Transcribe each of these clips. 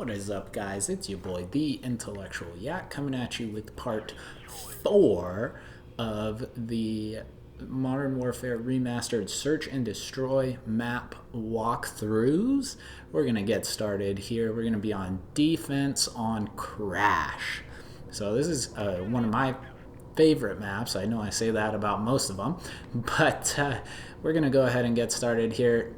What is up, guys? It's your boy, the Intellectual Yak, coming at you with part 4 of the Modern Warfare Remastered Search and Destroy map walkthroughs. We're going to get started here. We're going to be on defense on Crash. So this is one of my favorite maps. I know I say that about most of them, but we're gonna go ahead and get started here.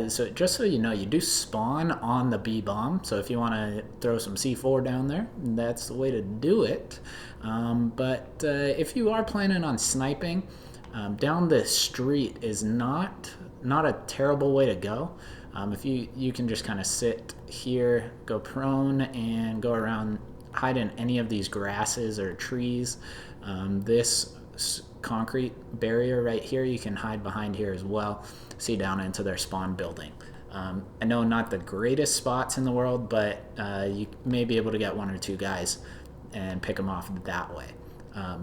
So just so you know, you do spawn on the B bomb, so if you want to throw some C4 down there, that's the way to do it. But if you are planning on sniping, down the street is not a terrible way to go. If you can just kind of sit here, go prone, and go around, hide in any of these grasses or trees. This concrete barrier right here, you can hide behind here as well, see down into their spawn building. I know not the greatest spots in the world, but you may be able to get one or two guys and pick them off that way.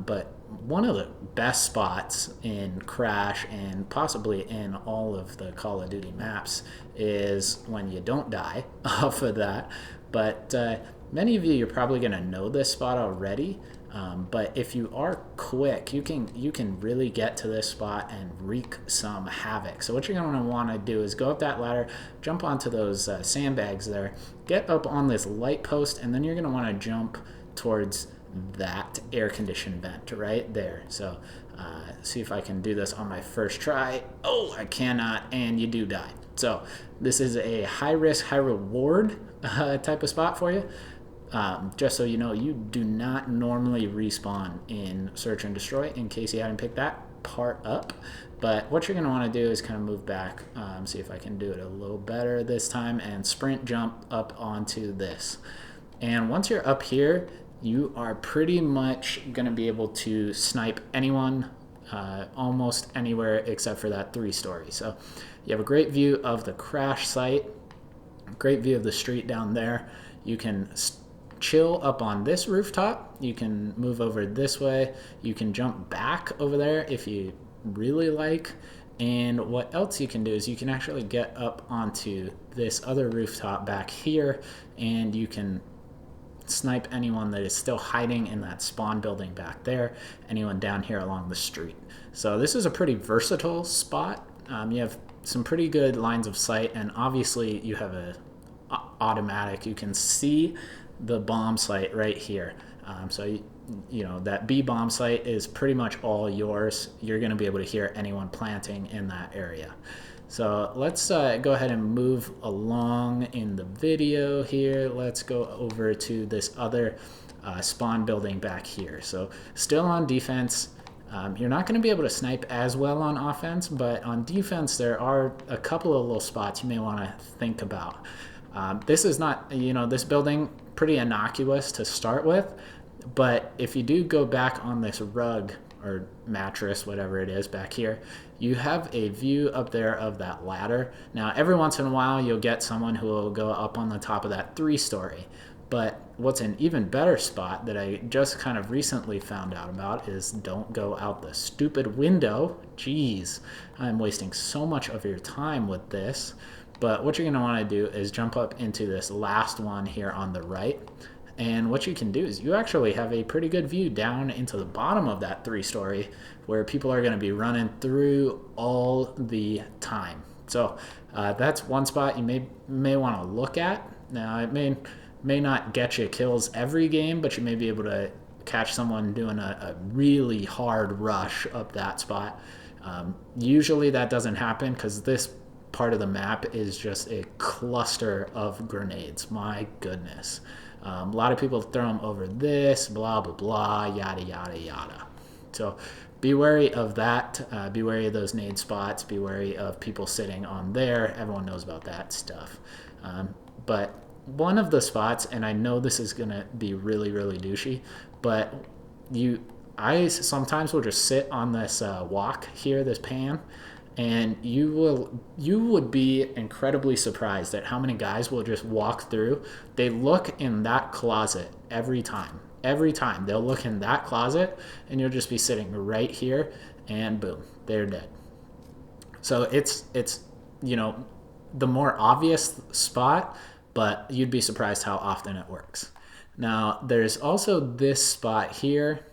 But one of the best spots in Crash and possibly in all of the Call of Duty maps is when you don't die off of that. But many of you're probably going to know this spot already. But if you are quick, you can really get to this spot and wreak some havoc. So what you're going to want to do is go up that ladder, jump onto those sandbags there, get up on this light post, and then you're going to want to jump towards that air conditioned vent right there. So see if I can do this on my first try. Oh, I cannot, and you do die. So this is a high risk, high reward type of spot for you. Just so you know, you do not normally respawn in Search and Destroy, in case you hadn't picked that part up. But what you're going to want to do is kind of move back, see if I can do it a little better this time, and sprint jump up onto this. And once you're up here, you are pretty much going to be able to snipe anyone almost anywhere except for that 3-story. So you have a great view of the crash site, great view of the street down there. You can chill up on this rooftop, you can move over this way, you can jump back over there if you really like, and what else you can do is you can actually get up onto this other rooftop back here, and you can snipe anyone that is still hiding in that spawn building back there, anyone down here along the street. So this is a pretty versatile spot. You have some pretty good lines of sight, and obviously you have a automatic, you can see the bomb site right here. So you know that B bomb site is pretty much all yours. You're going to be able to hear anyone planting in that area. So let's go ahead and move along in the video here. Let's go over to this other spawn building back here. So still on defense. You're not going to be able to snipe as well on offense, but on defense there are a couple of little spots you may want to think about. This is not, this building, pretty innocuous to start with, but if you do go back on this rug or mattress, whatever it is back here, you have a view up there of that ladder. Now, every once in a while, you'll get someone who will go up on the top of that 3-story. But what's an even better spot that I just kind of recently found out about is don't go out the stupid window. Jeez, I'm wasting so much of your time with this. But what you're going to want to do is jump up into this last one here on the right. And what you can do is you actually have a pretty good view down into the bottom of that 3-story where people are going to be running through all the time. So that's one spot you may want to look at. Now, it may not get you kills every game, but you may be able to catch someone doing a really hard rush up that spot. Usually that doesn't happen because this part of the map is just a cluster of grenades. My goodness. A lot of people throw them over this, blah, blah, blah, yada, yada, yada. So be wary of that. Be wary of those nade spots. Be wary of people sitting on there. Everyone knows about that stuff. But one of the spots, and I know this is going to be really, really douchey, but I sometimes will just sit on this walk here, this pan, and you would be incredibly surprised at how many guys will just walk through. They look in that closet every time. Every time they'll look in that closet, and you'll just be sitting right here, and boom, they're dead. So it's the more obvious spot but you'd be surprised how often it works. Now, there's also this spot here.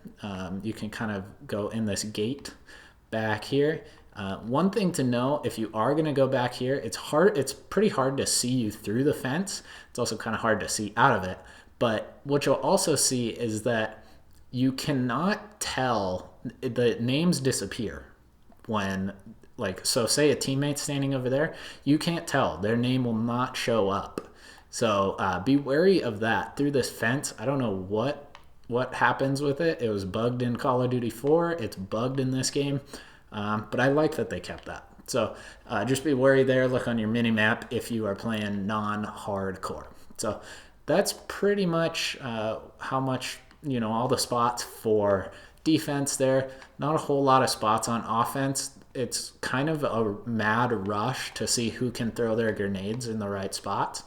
You can kind of go in this gate back here. One thing to know, if you are going to go back here, it's pretty hard to see you through the fence. It's also kind of hard to see out of it. But what you'll also see is that you cannot tell, the names disappear when, like, so say a teammate's standing over there, you can't tell. Their name will not show up. So be wary of that through this fence. I don't know what happens with it. It was bugged in Call of Duty 4. It's bugged in this game. But I like that they kept that. So just be wary there. Look on your mini map if you are playing non-hardcore. So that's pretty much how much, all the spots for defense there. Not a whole lot of spots on offense. It's kind of a mad rush to see who can throw their grenades in the right spots.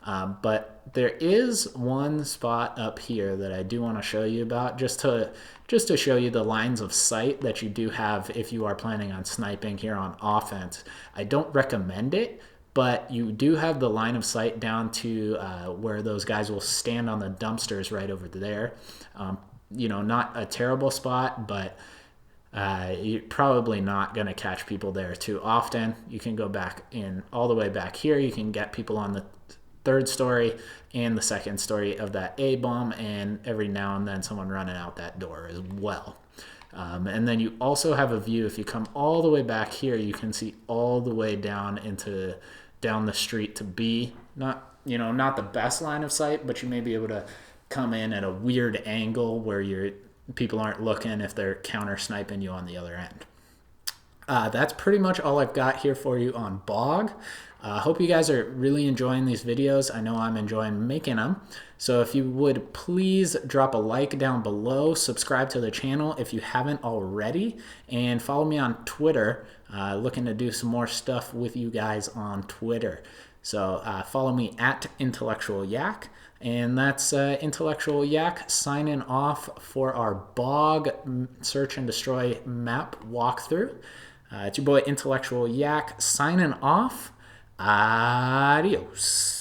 But there is one spot up here that I do want to show you about, just to show you the lines of sight that you do have if you are planning on sniping here on offense. I don't recommend it, but you do have the line of sight down to where those guys will stand on the dumpsters right over there. Not a terrible spot, but you're probably not going to catch people there too often. You can go back in all the way back here. You can get people on the third story and the second story of that A bomb, and every now and then someone running out that door as well. And then you also have a view. If you come all the way back here, you can see all the way down the street to B. Not the best line of sight, but you may be able to come in at a weird angle where people aren't looking if they're counter sniping you on the other end. That's pretty much all I've got here for you on BOG. Hope you guys are really enjoying these videos. I know I'm enjoying making them. So if you would please drop a like down below, subscribe to the channel if you haven't already, and follow me on Twitter. Looking to do some more stuff with you guys on Twitter. So follow me at Intellectual Yak. And that's Intellectual Yak signing off for our BOG Search and Destroy map walkthrough. It's your boy Intellectual Yak signing off. Adios.